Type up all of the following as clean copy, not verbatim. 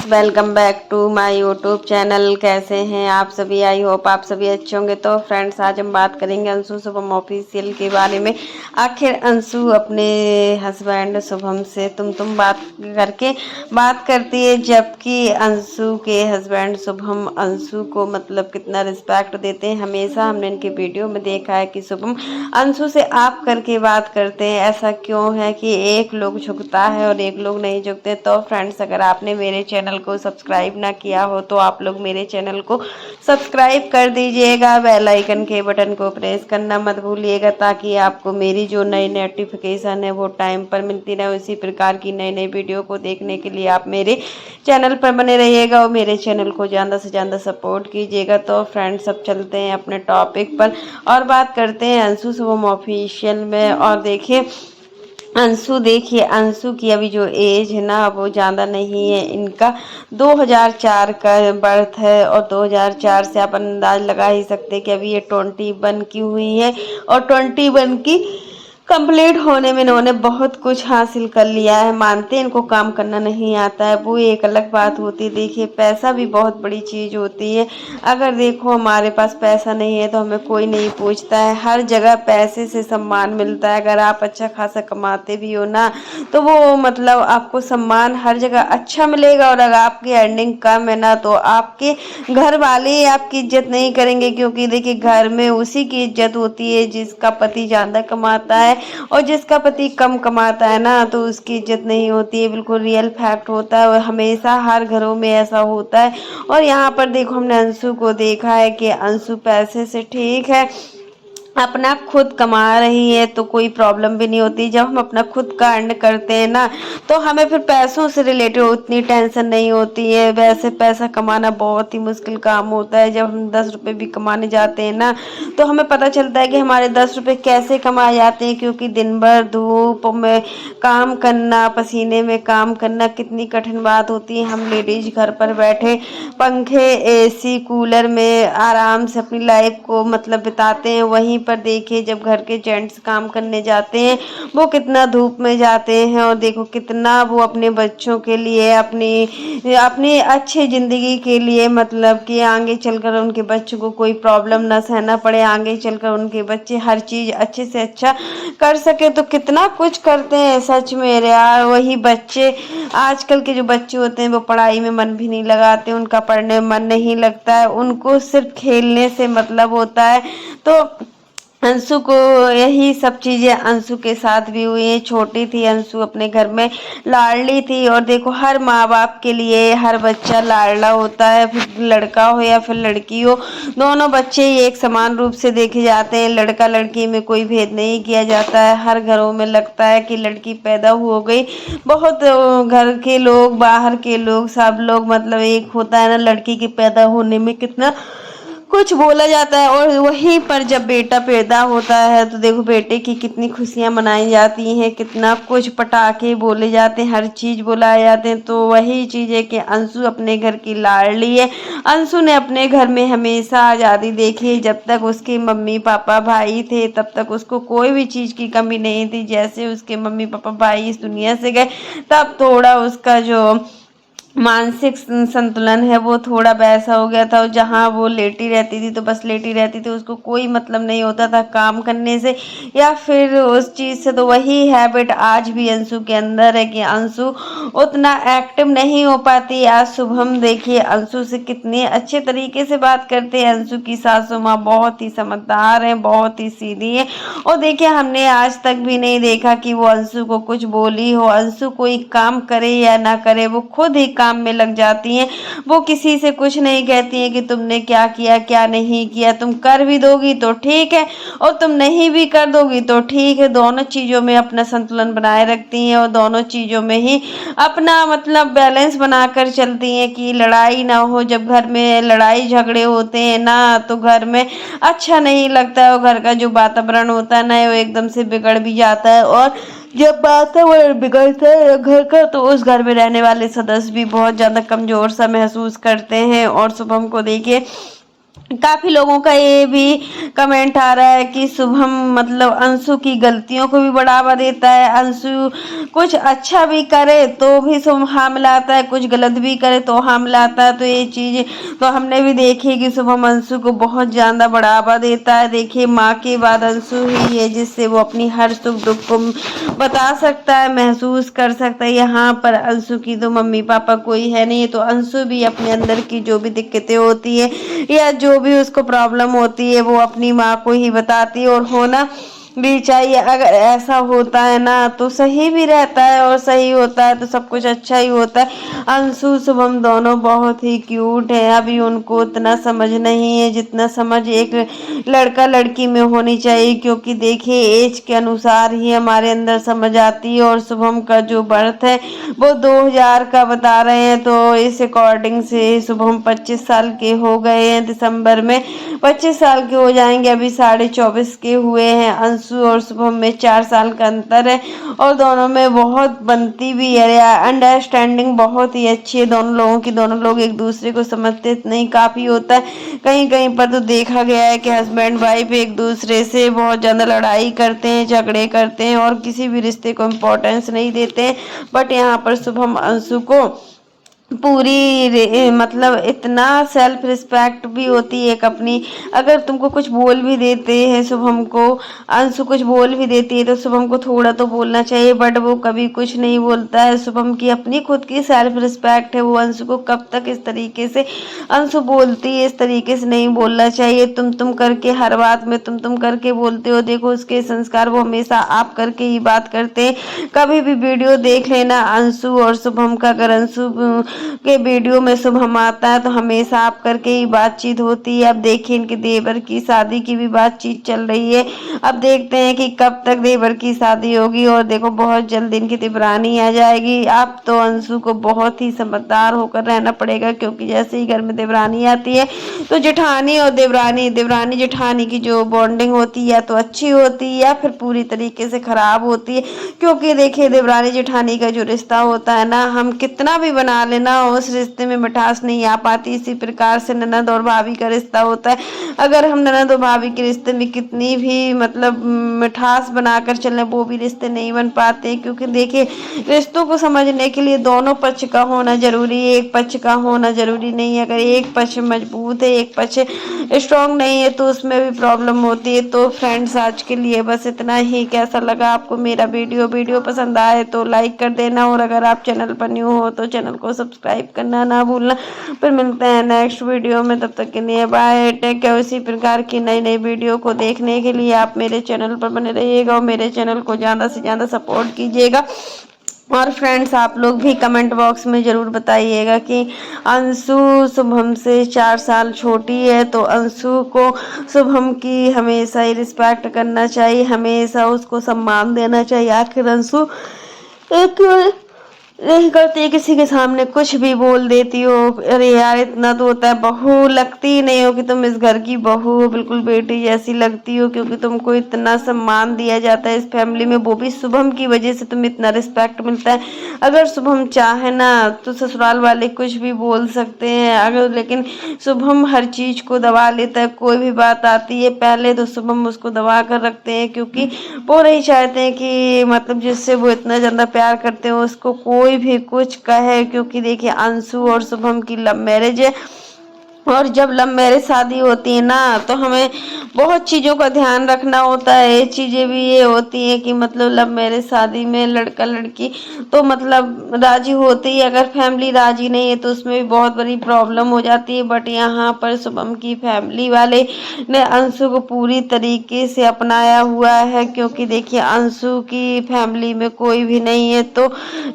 Welcome back to my YouTube channel. कैसे हैं आप सभी? आई होप आप सभी अच्छे होंगे। तो फ्रेंड्स, आज हम बात करेंगे अंशु शुभम ऑफिशियल के बारे में। आखिर अंशु अपने हस्बैंड शुभम से तुम बात करके बात करती है, जबकि अंशु के हस्बैंड शुभम अंशु को मतलब कितना रिस्पेक्ट देते हैं। हमेशा हमने इनके वीडियो में देखा है कि शुभम अंशु से आप करके बात करते हैं। ऐसा क्यों है कि एक लोग झुकता है और एक लोग नहीं झुकते? तो फ्रेंड्स, अगर आपने मेरे चैनल को सब्सक्राइब ना किया हो तो आप लोग मेरे चैनल को सब्सक्राइब कर दीजिएगा। बेल आइकन के बटन को प्रेस करना मत भूलिएगा, ताकि आपको मेरी जो नई नोटिफिकेशन है वो टाइम पर मिलती रहे। उसी प्रकार की नई नई वीडियो को देखने के लिए आप मेरे चैनल पर बने रहिएगा और मेरे चैनल को ज़्यादा से ज़्यादा सपोर्ट कीजिएगा। तो फ्रेंड्स, अब चलते हैं अपने टॉपिक पर और बात करते हैं अंशु शुभम ऑफिशियल में। और देखिए अंशु की अभी जो एज है ना वो ज़्यादा नहीं है। इनका 2004 का बर्थ है और 2004 से आप अंदाज लगा ही सकते हैं कि अभी ये 21 की हुई है। और 21 की कंप्लीट होने में इन्होंने बहुत कुछ हासिल कर लिया है। मानते हैं इनको काम करना नहीं आता है, वो एक अलग बात होती है। देखिए, पैसा भी बहुत बड़ी चीज़ होती है। अगर देखो हमारे पास पैसा नहीं है तो हमें कोई नहीं पूछता है। हर जगह पैसे से सम्मान मिलता है। अगर आप अच्छा खासा कमाते भी हो ना तो वो मतलब आपको सम्मान हर जगह अच्छा मिलेगा। और अगर आपकी अर्निंग कम है ना तो आपके घर वाले ही आपकी इज्जत नहीं करेंगे, क्योंकि देखिए घर में उसी की इज्जत होती है जिसका पति ज़्यादा कमाता है, और जिसका पति कम कमाता है ना तो उसकी इज्जत नहीं होती है। बिल्कुल रियल फैक्ट होता है और हमेशा हर घरों में ऐसा होता है। और यहाँ पर देखो, हमने अंशु को देखा है कि अंशु पैसे से ठीक है अपना खुद कमा रही है तो कोई प्रॉब्लम भी नहीं होती। जब हम अपना खुद का अर्न करते हैं ना तो हमें फिर पैसों से रिलेटेड उतनी टेंशन नहीं होती है। वैसे पैसा कमाना बहुत ही मुश्किल काम होता है। जब हम 10 रुपये भी कमाने जाते हैं ना तो हमें पता चलता है कि हमारे 10 रुपये कैसे कमाए जाते हैं, क्योंकि दिन भर धूप में काम करना, पसीने में काम करना कितनी कठिन बात होती है। हम लेडीज घर पर बैठे पंखे, एसी, कूलर में आराम से अपनी लाइफ को मतलब बिताते हैं। वहीं पर देखिए जब घर के जेंट्स काम करने जाते हैं वो कितना धूप में जाते हैं और देखो कितना वो अपने बच्चों के लिए, अपनी अपनी अच्छी ज़िंदगी के लिए, मतलब कि आगे चलकर उनके बच्चों को कोई प्रॉब्लम ना सहना पड़े, आगे चलकर उनके बच्चे हर चीज़ अच्छे से अच्छा कर सके, तो कितना कुछ करते हैं सच में यार। वही बच्चे, आजकल के जो बच्चे होते हैं वो पढ़ाई में मन भी नहीं लगाते, उनका पढ़ने में मन नहीं लगता है, उनको सिर्फ खेलने से मतलब होता है। तो अंशु को यही सब चीज़ें अंशु के साथ भी हुई है। छोटी थी अंशु, अपने घर में लाडली थी। और देखो हर माँ बाप के लिए हर बच्चा लाडला होता है, फिर लड़का हो या फिर लड़की हो, दोनों बच्चे ही एक समान रूप से देखे जाते हैं। लड़का लड़की में कोई भेद नहीं किया जाता है। हर घरों में लगता है कि लड़की पैदा हो गई, बहुत घर के लोग, बाहर के लोग, सब लोग मतलब एक होता है ना, लड़की के पैदा होने में कितना कुछ बोला जाता है। और वहीं पर जब बेटा पैदा होता है तो देखो बेटे की कितनी खुशियां मनाई जाती हैं, कितना कुछ पटाखे बोले जाते हैं, हर चीज़ बुलाए जाते हैं। तो वही चीज़ है कि अंशु अपने घर की लाडली है। अंशु ने अपने घर में हमेशा आज़ादी देखी। जब तक उसके मम्मी पापा भाई थे तब तक उसको कोई भी चीज़ की कमी नहीं थी। जैसे उसके मम्मी पापा भाई इस दुनिया से गए तब थोड़ा उसका जो मानसिक संतुलन है वो थोड़ा वैसा हो गया था। और जहाँ वो लेटी रहती थी तो बस लेटी रहती थी, उसको कोई मतलब नहीं होता था काम करने से या फिर उस चीज़ से। तो वही हैबिट आज भी अंशु के अंदर है कि अंशु उतना एक्टिव नहीं हो पाती। आज शुभम देखिए अंशु से कितने अच्छे तरीके से बात करते हैं। अंशु की सासू माँ बहुत ही समझदार है, बहुत ही सीधी है। और देखिए हमने आज तक भी नहीं देखा कि वो अंशु को कुछ बोली हो। अंशु कोई काम करे या ना करे वो खुद ही काम में लग जाती हैं। वो किसी से कुछ नहीं कहती हैं कि तुमने क्या किया क्या नहीं किया। तुम कर भी दोगी तो ठीक है और तुम नहीं भी कर दोगी तो ठीक है। दोनों चीज़ों में अपना संतुलन बनाए रखती हैं और दोनों चीज़ों में ही अपना मतलब बैलेंस बनाकर चलती हैं कि लड़ाई ना हो। जब घर में लड़ाई झगड़े होते हैं ना तो घर में अच्छा नहीं लगता है और घर का जो वातावरण होता है ना वो एकदम से बिगड़ भी जाता है। और जब वातावरण बिगड़ता है घर का तो उस घर में रहने वाले सदस्य भी बहुत ज़्यादा कमज़ोर सा महसूस करते हैं। और शुभम को देखिए काफी लोगों का ये भी कमेंट आ रहा है कि शुभम मतलब अंशु की गलतियों को भी बढ़ावा देता है, अंशु कुछ अच्छा भी करे तो भी शुभम हाँ मिलाता है, कुछ गलत भी करे तो हाँ मिलाता है। तो ये चीज तो हमने भी देखी कि शुभम अंशु को बहुत ज्यादा बढ़ावा देता है। देखिए माँ के बाद अंशु ही है जिससे वो अपनी हर सुख दुख को बता सकता है, महसूस कर सकता है। यहाँ पर अंशु की तो मम्मी पापा कोई है नहीं, तो अंशु भी अपने अंदर की जो भी दिक्कतें होती है या जो भी उसको प्रॉब्लम होती है वो अपनी माँ को ही बताती है, और होना भी चाहिए। अगर ऐसा होता है ना तो सही भी रहता है, और सही होता है तो सब कुछ अच्छा ही होता है। अंशु शुभम दोनों बहुत ही क्यूट है, अभी उनको उतना समझ नहीं है जितना समझ एक लड़का लड़की में होनी चाहिए, क्योंकि देखिए एज के अनुसार ही हमारे अंदर समझ आती है। और शुभम का जो बर्थ है वो 2000 का बता रहे हैं, तो इस अकॉर्डिंग से शुभम 25 साल के हो गए हैं, दिसंबर में 25 साल के हो जाएंगे, अभी 24.5 के हुए हैं। अंशु और शुभम में 4 साल का अंतर है, और दोनों में बहुत बनती भी है, अंडरस्टैंडिंग बहुत ही अच्छी है दोनों लोगों की। दोनों लोग एक दूसरे को समझते नहीं काफी होता है, कहीं कहीं पर तो देखा गया है कि हस्बैंड वाइफ एक दूसरे से बहुत ज्यादा लड़ाई करते हैं, झगड़े करते हैं, और किसी भी रिश्ते को इम्पोर्टेंस नहीं देते हैं। बट यहाँ पर शुभम अंशु को पूरी मतलब इतना सेल्फ रिस्पेक्ट भी होती है एक अपनी। अगर तुमको कुछ बोल भी देते हैं शुभम को, अंशु कुछ बोल भी देती है तो शुभम को थोड़ा तो बोलना चाहिए, बट वो कभी कुछ नहीं बोलता है। शुभम की अपनी खुद की सेल्फ रिस्पेक्ट है, वो अंशु को कब तक इस तरीके से अंशु बोलती है, इस तरीके से नहीं बोलना चाहिए। तुम करके हर बात में तुम करके बोलते हो, देखो उसके संस्कार वो हमेशा आप करके ही बात करते हैं। कभी भी वीडियो देख लेना अंशु और शुभम का, अगर अंशु के वीडियो में शुभम आता है तो हमेशा आप करके ही बातचीत होती है। अब देखिए इनके देवर की शादी की भी बातचीत चल रही है, अब देखते हैं कि कब तक देवर की शादी होगी, और देखो बहुत जल्द इनकी देवरानी आ जाएगी। अब तो अंशु को बहुत ही समझदार होकर रहना पड़ेगा, क्योंकि जैसे ही घर में देवरानी आती है तो जेठानी और देवरानी देवरानी जेठानी की जो बॉन्डिंग होती है या तो अच्छी होती है या फिर पूरी तरीके से खराब होती है। क्योंकि देखिए देवरानी जेठानी का जो रिश्ता होता है ना, हम कितना भी बना लेना उस रिश्ते में मिठास नहीं आ पाती। इसी प्रकार से ननद और भाभी का रिश्ता होता है, अगर हम ननद और भाभी के रिश्ते में कितनी भी मतलब मिठास बनाकर चलें वो भी रिश्ते नहीं बन पाते। क्योंकि देखिए रिश्तों को समझने के लिए दोनों पक्ष का होना जरूरी है, एक पक्ष का होना जरूरी नहीं है। अगर एक पक्ष मजबूत है, एक पक्ष स्ट्रांग नहीं है तो उसमें भी प्रॉब्लम होती है। तो फ्रेंड्स आज के लिए बस इतना ही। कैसा लगा आपको मेरा वीडियो पसंद आए तो लाइक कर देना, और अगर आप चैनल पर न्यू हो तो चैनल को सब्सक्राइब करना ना भूलना। फिर मिलते हैं नेक्स्ट वीडियो में, तब तक के लिए बाय, टेक केयर। उसी प्रकार की नई नई वीडियो को देखने के लिए आप मेरे चैनल पर बने रहिएगा और मेरे चैनल को ज़्यादा से ज़्यादा सपोर्ट कीजिएगा। और फ्रेंड्स आप लोग भी कमेंट बॉक्स में ज़रूर बताइएगा कि अंशु शुभम से 4 साल छोटी है, तो अंशु को शुभम की हमेशा ही रिस्पेक्ट करना चाहिए, हमेशा उसको सम्मान देना चाहिए। आखिर अंशु एक नहीं करती, किसी के सामने कुछ भी बोल देती हो। अरे यार इतना तो होता है, बहू लगती नहीं हो कि तुम इस घर की बहू हो, बिल्कुल बेटी जैसी लगती हो, क्योंकि तुमको इतना सम्मान दिया जाता है इस फैमिली में, वो भी शुभम की वजह से तुम्हें इतना रिस्पेक्ट मिलता है। अगर शुभम चाहे ना तो ससुराल वाले कुछ भी बोल सकते हैं, अगर लेकिन शुभम हर चीज को दबा लेता है। कोई भी बात आती है पहले तो शुभम उसको दबा कर रखते हैं, क्योंकि वो नहीं चाहते हैं कि मतलब जिससे वो इतना ज्यादा प्यार करते हैं उसको कोई भी कुछ कहे। क्योंकि देखिए अंशु और शुभम की लव मैरिज है, और जब लव मैरिज शादी होती है ना तो हमें बहुत चीज़ों का ध्यान रखना होता है। ये चीज़ें भी ये होती हैं कि मतलब लव मैरिज शादी में लड़का लड़की तो मतलब राजी होती है, अगर फैमिली राजी नहीं है तो उसमें भी बहुत बड़ी प्रॉब्लम हो जाती है। बट यहाँ पर शुभम की फैमिली वाले ने अंशु को पूरी तरीके से अपनाया हुआ है, क्योंकि देखिए अंशु की फैमिली में कोई भी नहीं है, तो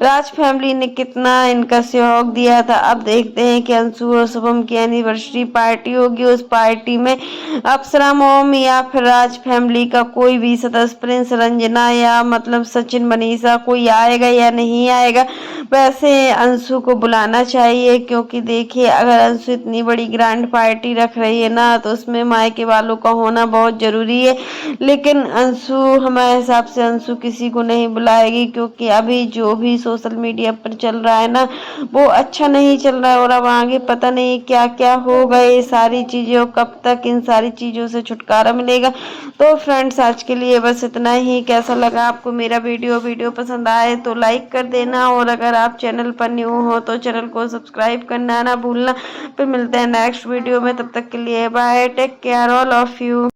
राज फैमिली ने कितना इनका सहयोग दिया था। अब देखते हैं कि अंशु और शुभम की एनिवर्सरी पार्टी होगी, उस पार्टी में अप्सरा मॉम या फिर राज फैमिली का कोई भी सदस्य, प्रिंस, रंजना या मतलब सचिन, मनीषा, कोई आएगा या नहीं आएगा। वैसे अंशु को बुलाना चाहिए, क्योंकि देखिए अगर अंशु इतनी बड़ी ग्रैंड पार्टी रख रही है ना तो उसमें मायके वालों का होना बहुत जरूरी है। लेकिन अंशु हमारे हिसाब से अंशु किसी को नहीं बुलाएगी, क्योंकि अभी जो भी सोशल मीडिया पर चल रहा है ना वो अच्छा नहीं चल रहा है, और अब आगे पता नहीं क्या क्या होगा ये सारी चीज़ें और कब तक इन सारी चीज़ों से छुटकारा मिलेगा। तो फ्रेंड्स आज के लिए बस इतना ही। कैसा लगा आपको मेरा वीडियो पसंद आए तो लाइक कर देना, और अगर आप चैनल पर न्यू हो तो चैनल को सब्सक्राइब करना ना भूलना। फिर मिलते हैं नेक्स्ट वीडियो में, तब तक के लिए bye, take care all of you.